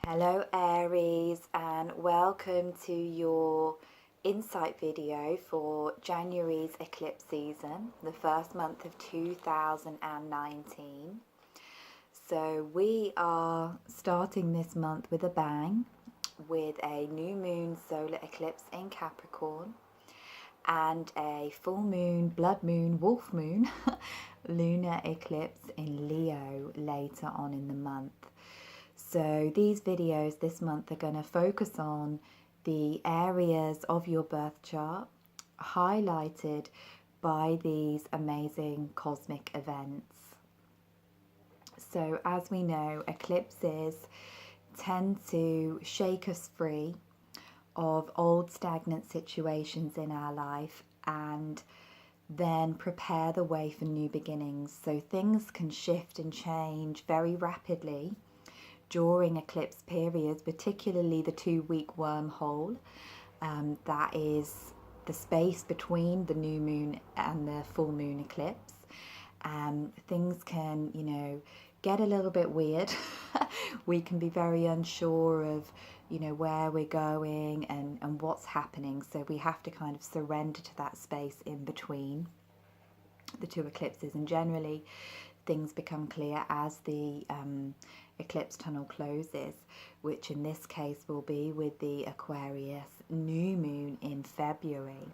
Hello Aries, and welcome to your insight video for January's eclipse season, the first month of 2019. So we are starting this month with a bang with a new moon solar eclipse in Capricorn and a full moon, blood moon, wolf moon lunar eclipse in Leo later on in the month. So these videos this month are going to focus on the areas of your birth chart highlighted by these amazing cosmic events. So as we know, eclipses tend to shake us free of old stagnant situations in our life and then prepare the way for new beginnings. So things can shift and change very rapidly during eclipse periods, particularly the 2-week wormhole. That is the space between the new moon and the full moon eclipse. Things can, get a little bit weird. We can be very unsure of, where we're going and what's happening. So we have to kind of surrender to that space in between the two eclipses, and generally things become clear as the eclipse tunnel closes, which in this case will be with the Aquarius new moon in February.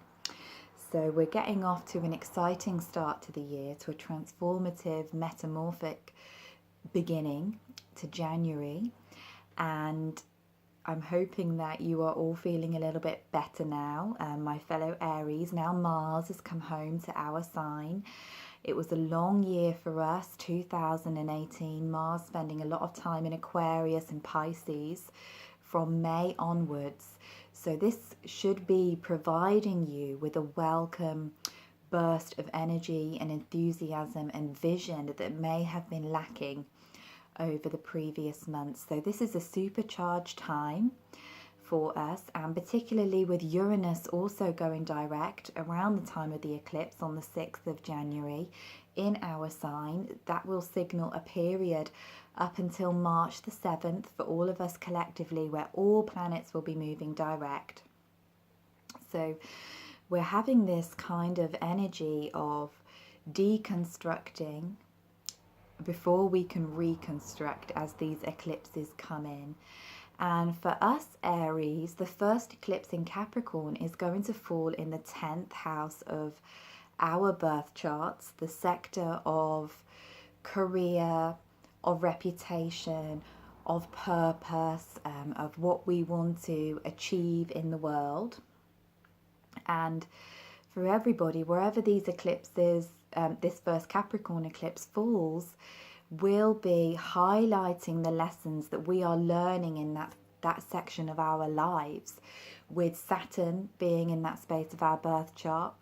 So we're getting off to an exciting start to the year, to a transformative, metamorphic beginning to January, and I'm hoping that you are all feeling a little bit better now, my fellow Aries. Now Mars has come home to our sign. It was a long year for us, 2018, Mars spending a lot of time in Aquarius and Pisces from May onwards. So this should be providing you with a welcome burst of energy and enthusiasm and vision that may have been lacking over the previous months. So this is a supercharged time for us, and particularly with Uranus also going direct around the time of the eclipse on the 6th of January in our sign. That will signal a period up until March the 7th for all of us collectively, where all planets will be moving direct. So we're having this kind of energy of deconstructing before we can reconstruct as these eclipses come in. And for us Aries, the first eclipse in Capricorn is going to fall in the 10th house of our birth charts, the sector of career, of reputation, of purpose, of what we want to achieve in the world. And for everybody, wherever these eclipses, this first Capricorn eclipse falls, will be highlighting the lessons that we are learning in that section of our lives, with Saturn being in that space of our birth chart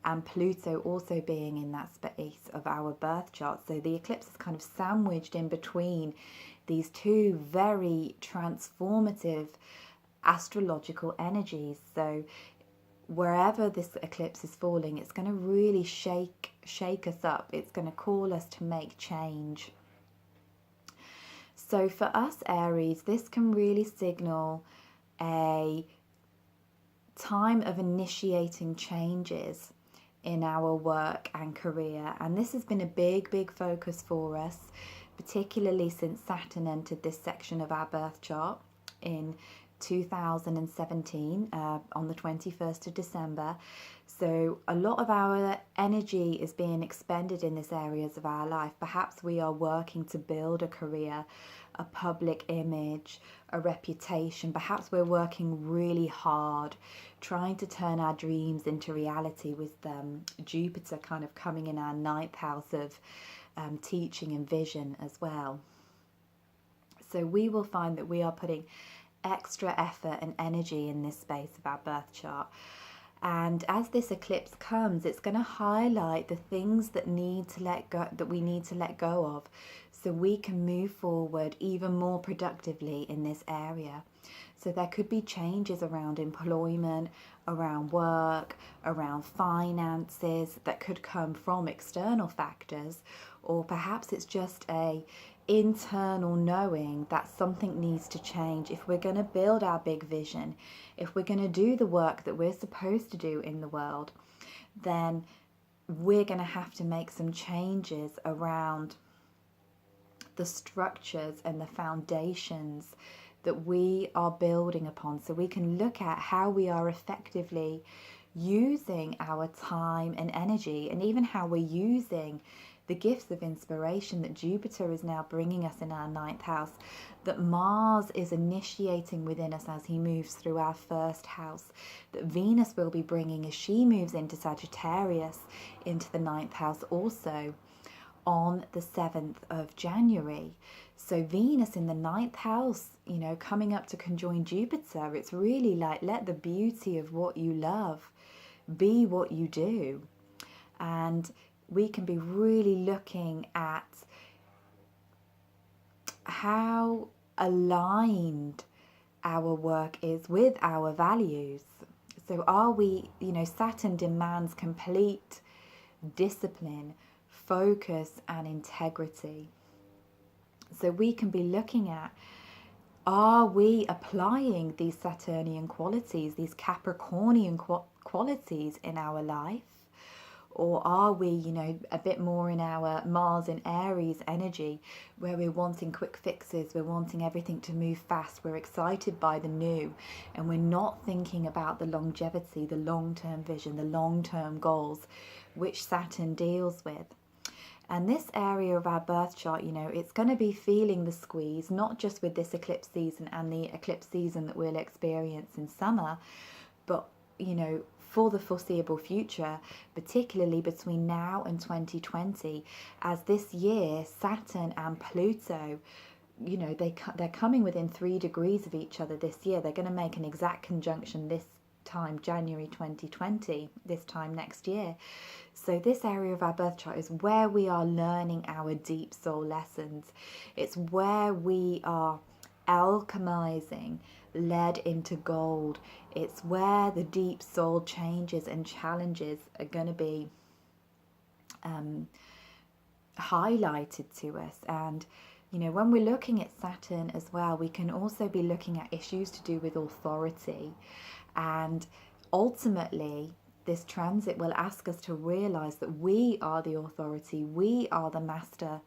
and Pluto also being in that space of our birth chart. So the eclipse is kind of sandwiched in between these two very transformative astrological energies. So wherever this eclipse is falling, it's going to really shake us up. It's going to call us to make change. So for us Aries, this can really signal a time of initiating changes in our work and career, and this has been a big focus for us, particularly since Saturn entered this section of our birth chart in 2017 on the 21st of December. So a lot of our energy is being expended in these areas of our life. Perhaps we are working to build a career, a public image, a reputation. Perhaps we're working really hard trying to turn our dreams into reality, with Jupiter kind of coming in our 9th house of teaching and vision as well. So we will find that we are putting extra effort and energy in this space of our birth chart. And as this eclipse comes, it's going to highlight the things that we need to let go of, so we can move forward even more productively in this area. So there could be changes around employment, around work, around finances that could come from external factors, or perhaps it's just a internal knowing that something needs to change. If we're going to build our big vision, if we're going to do the work that we're supposed to do in the world, then we're going to have to make some changes around the structures and the foundations that we are building upon, so we can look at how we are effectively using our time and energy, and even how we're using the gifts of inspiration that Jupiter is now bringing us in our 9th house, that Mars is initiating within us as he moves through our 1st house, that Venus will be bringing as she moves into Sagittarius into the 9th house also on the 7th of January. So Venus in the 9th house, you know, coming up to conjoin Jupiter, it's really like, let the beauty of what you love be what you do. And we can be really looking at how aligned our work is with our values. So are we, you know, Saturn demands complete discipline, focus and integrity. So we can be looking at, are we applying these Saturnian qualities, these Capricornian qualities in our life? Or are we, you know, a bit more in our Mars and Aries energy, where we're wanting quick fixes, we're wanting everything to move fast, we're excited by the new, and we're not thinking about the longevity, the long-term vision, the long-term goals, which Saturn deals with. And this area of our birth chart, you know, it's going to be feeling the squeeze, not just with this eclipse season and the eclipse season that we'll experience in summer, but, you know, for the foreseeable future, particularly between now and 2020, as this year Saturn and Pluto, you know, they're coming within 3 degrees of each other this year. They're going to make an exact conjunction this time, January 2020, this time next year. So this area of our birth chart is where we are learning our deep soul lessons. It's where we are alchemizing lead into gold. It's where the deep soul changes and challenges are going to be highlighted to us. And, you know, when we're looking at Saturn as well, we can also be looking at issues to do with authority. And ultimately, this transit will ask us to realize that we are the authority, we are the master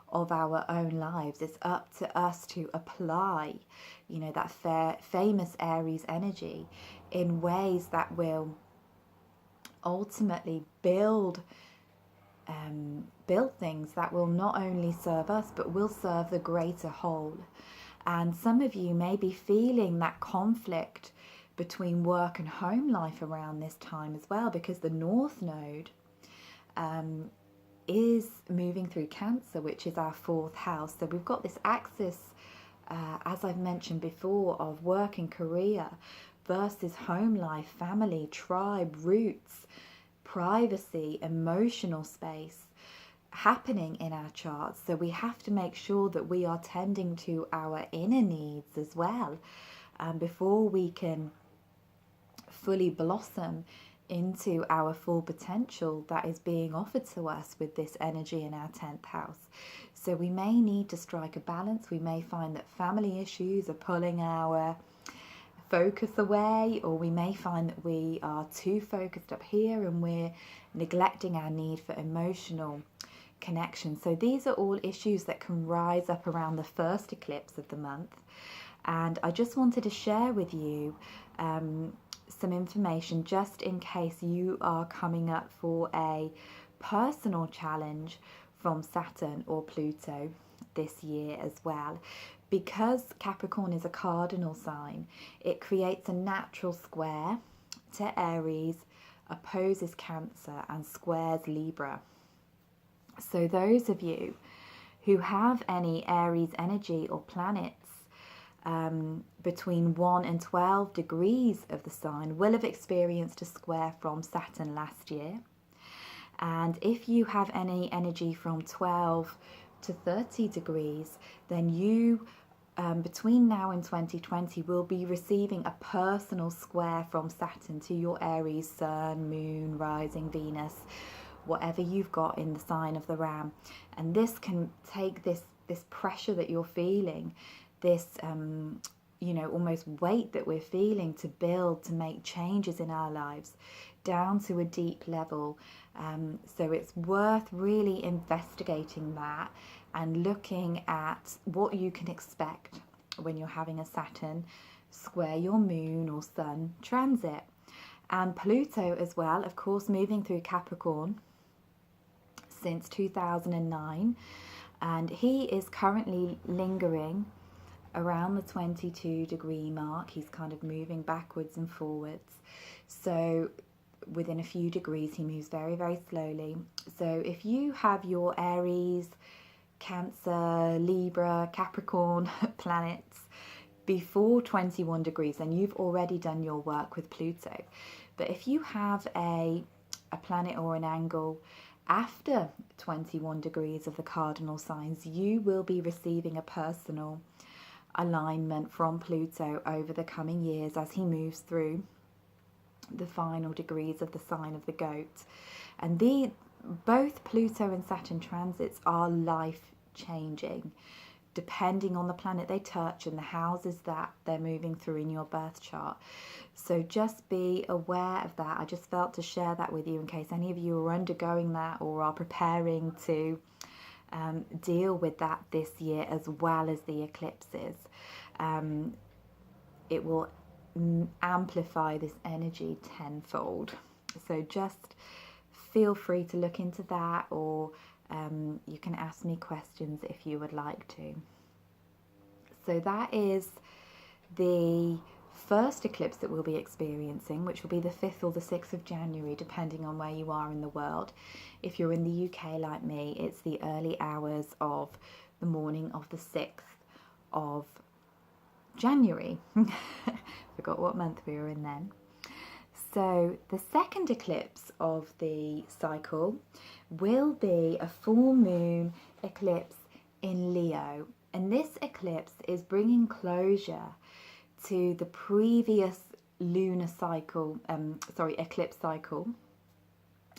of our own lives. It's up to us to apply, you know, that famous Aries energy in ways that will ultimately build things that will not only serve us, but will serve the greater whole. And some of you may be feeling that conflict between work and home life around this time as well, because the North Node is moving through Cancer, which is our 4th house. So we've got this axis, as I've mentioned before, of work and career versus home life, family, tribe, roots, privacy, emotional space happening in our charts. So we have to make sure that we are tending to our inner needs as well, before we can fully blossom into our full potential that is being offered to us with this energy in our 10th house. So we may need to strike a balance. We may find that family issues are pulling our focus away, or we may find that we are too focused up here and we're neglecting our need for emotional connection. So these are all issues that can rise up around the first eclipse of the month. And I just wanted to share with you some information just in case you are coming up for a personal challenge from Saturn or Pluto this year as well. Because Capricorn is a cardinal sign, it creates a natural square to Aries, opposes Cancer and squares Libra. So those of you who have any Aries energy or planets between 1 and 12 degrees of the sign will have experienced a square from Saturn last year. And if you have any energy from 12 to 30 degrees, then you between now and 2020 will be receiving a personal square from Saturn to your Aries Sun, Moon, Rising, Venus, whatever you've got in the sign of the Ram. And this can take this this pressure that you're feeling, this you know, almost weight that we're feeling to build, to make changes in our lives down to a deep level. So it's worth really investigating that and looking at what you can expect when you're having a Saturn square your moon or sun transit. And Pluto as well, of course, moving through Capricorn since 2009, and he is currently lingering around the 22-degree mark. He's kind of moving backwards and forwards. So within a few degrees, he moves very, very slowly. So if you have your Aries, Cancer, Libra, Capricorn planets before 21 degrees, then you've already done your work with Pluto. But if you have a planet or an angle after 21 degrees of the cardinal signs, you will be receiving a personal alignment from Pluto over the coming years as he moves through the final degrees of the sign of the goat. And both Pluto and Saturn transits are life changing, depending on the planet they touch and the houses that they're moving through in your birth chart. So just be aware of that. I just felt to share that with you in case any of you are undergoing that or are preparing to deal with that this year, as well as the eclipses. It will amplify this energy tenfold. So just feel free to look into that, or you can ask me questions if you would like to. So that is the first eclipse that we'll be experiencing, which will be the 5th or the 6th of January, depending on where you are in the world. If you're in the UK like me, it's the early hours of the morning of the 6th of January. Forgot what month we were in then. So the second eclipse of the cycle will be a full moon eclipse in Leo. And this eclipse is bringing closure to the previous lunar cycle, eclipse cycle.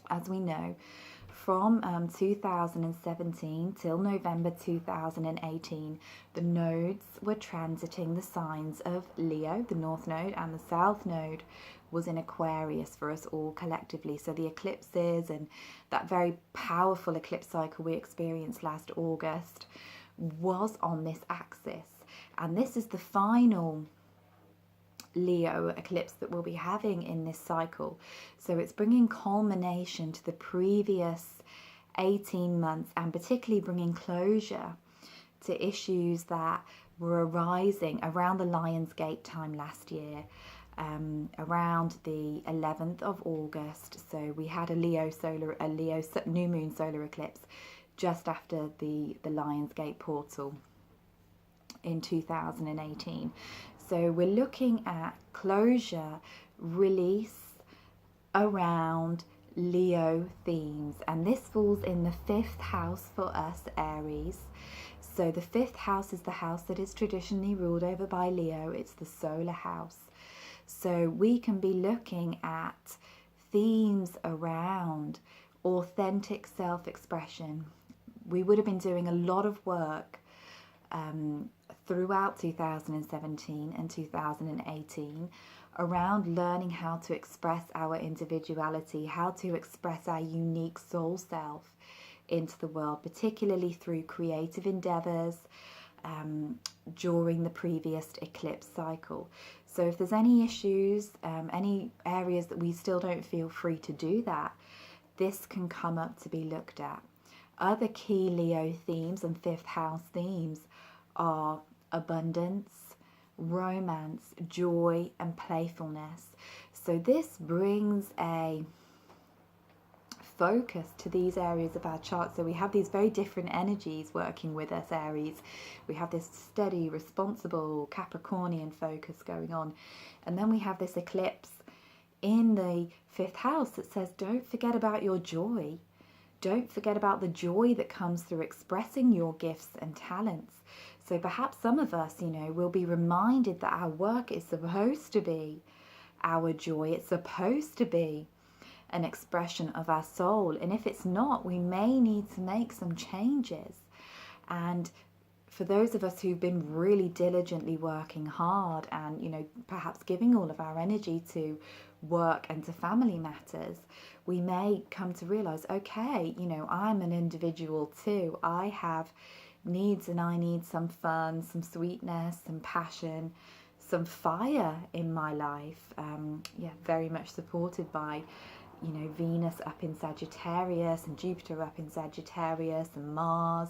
As we know, from 2017 till November 2018, the nodes were transiting the signs of Leo. The North Node and the South Node was in Aquarius for us all collectively. So the eclipses and that very powerful eclipse cycle we experienced last August was on this axis. And this is the final Leo eclipse that we'll be having in this cycle. So it's bringing culmination to the previous 18 months, and particularly bringing closure to issues that were arising around the Lion's Gate time last year, around the 11th of August. So we had a Leo new moon solar eclipse just after the Lion's Gate portal in 2018. So we're looking at closure, release around Leo themes, and this falls in the 5th house for us, Aries. So the 5th house is the house that is traditionally ruled over by Leo. It's the solar house. So we can be looking at themes around authentic self-expression. We would have been doing a lot of work throughout 2017 and 2018 around learning how to express our individuality, how to express our unique soul self into the world, particularly through creative endeavors during the previous eclipse cycle. So if there's any issues, any areas that we still don't feel free to do that, this can come up to be looked at. Other key Leo themes and 5th house themes are abundance, romance, joy, and playfulness. So this brings a focus to these areas of our chart. So we have these very different energies working with us, Aries. We have this steady, responsible, Capricornian focus going on. And then we have this eclipse in the 5th house that says, don't forget about your joy. Don't forget about the joy that comes through expressing your gifts and talents. So perhaps some of us, will be reminded that our work is supposed to be our joy. It's supposed to be an expression of our soul. And if it's not, we may need to make some changes. And for those of us who've been really diligently working hard and, you know, perhaps giving all of our energy to work and to family matters, we may come to realize, okay, you know, I'm an individual too. I have needs, and I need some fun, some sweetness, some passion, some fire in my life. Yeah, very much supported by, you know, Venus up in Sagittarius and Jupiter up in Sagittarius and Mars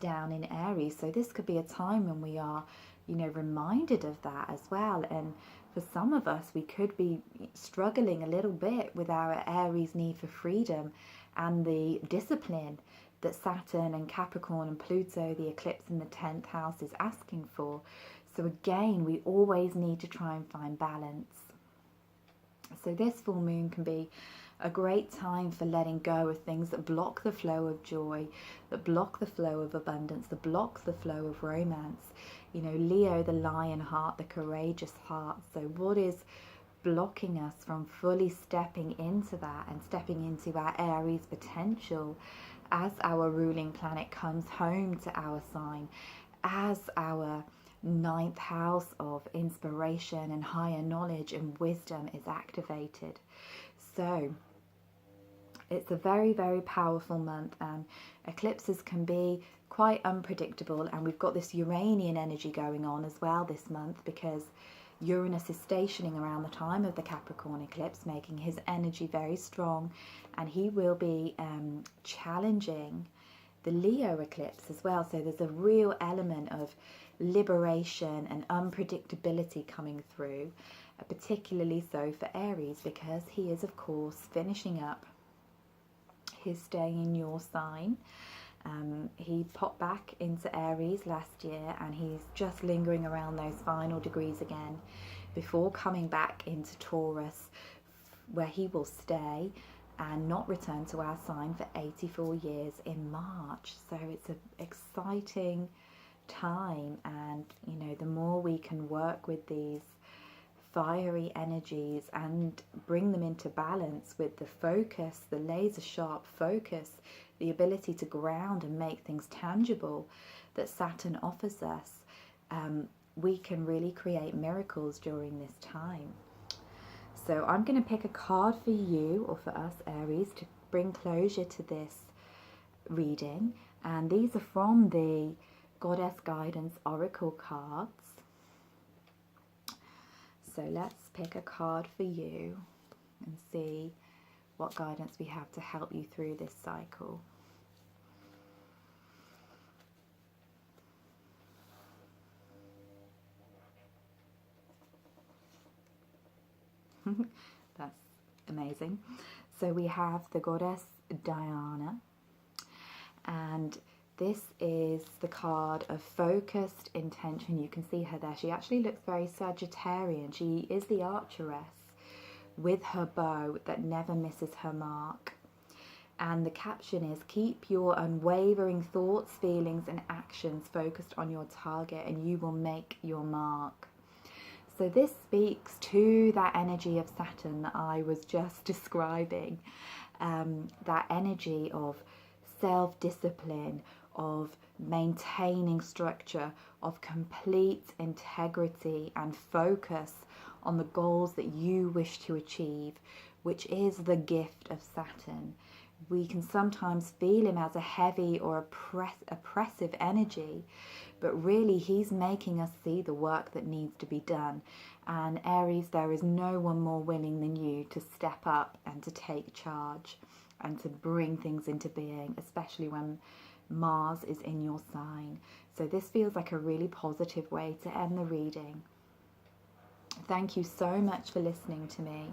down in Aries. So this could be a time when we are, you know, reminded of that as well. And for some of us, we could be struggling a little bit with our Aries need for freedom and the discipline that Saturn and Capricorn and Pluto, the eclipse in the 10th house, is asking for. So again, we always need to try and find balance. So this full moon can be a great time for letting go of things that block the flow of joy, that block the flow of abundance, that block the flow of romance. You know, Leo, the lion heart, the courageous heart. So what is blocking us from fully stepping into that and stepping into our Aries potential as our ruling planet comes home to our sign, as our 9th house of inspiration and higher knowledge and wisdom is activated. So it's a very, very powerful month, and eclipses can be quite unpredictable, and we've got this Uranian energy going on as well this month, because Uranus is stationing around the time of the Capricorn eclipse, making his energy very strong, and he will be challenging the Leo eclipse as well. So there's a real element of liberation and unpredictability coming through, particularly so for Aries, because he is, of course, finishing up his stay in your sign. He popped back into Aries last year, and he's just lingering around those final degrees again before coming back into Taurus, where he will stay and not return to our sign for 84 years in March. So it's an exciting time, and you know, the more we can work with these fiery energies and bring them into balance with the focus, the laser sharp focus, the ability to ground and make things tangible that Saturn offers us, we can really create miracles during this time. So I'm going to pick a card for you, or for us Aries, to bring closure to this reading, and these are from the Goddess Guidance Oracle cards. So let's pick a card for you and see what guidance we have to help you through this cycle. That's amazing. So we have the goddess Diana, and this is the card of focused intention. You can see her there. She actually looks very Sagittarian. She is the archeress with her bow that never misses her mark. And the caption is, keep your unwavering thoughts, feelings and actions focused on your target and you will make your mark. So this speaks to that energy of Saturn that I was just describing, that energy of self-discipline, of maintaining structure, of complete integrity and focus on the goals that you wish to achieve, which is the gift of Saturn. We can sometimes feel him as a heavy or oppressive energy, but really he's making us see the work that needs to be done. And Aries, there is no one more willing than you to step up and to take charge and to bring things into being, especially when Mars is in your sign. So this feels like a really positive way to end the reading. Thank you so much for listening to me,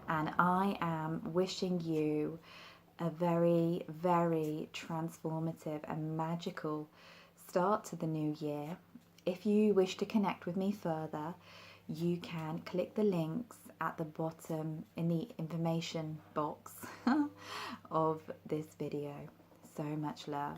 and I am wishing you a very, very transformative and magical start to the new year. If you wish to connect with me further, you can click the links at the bottom in the information box of this video. So much love.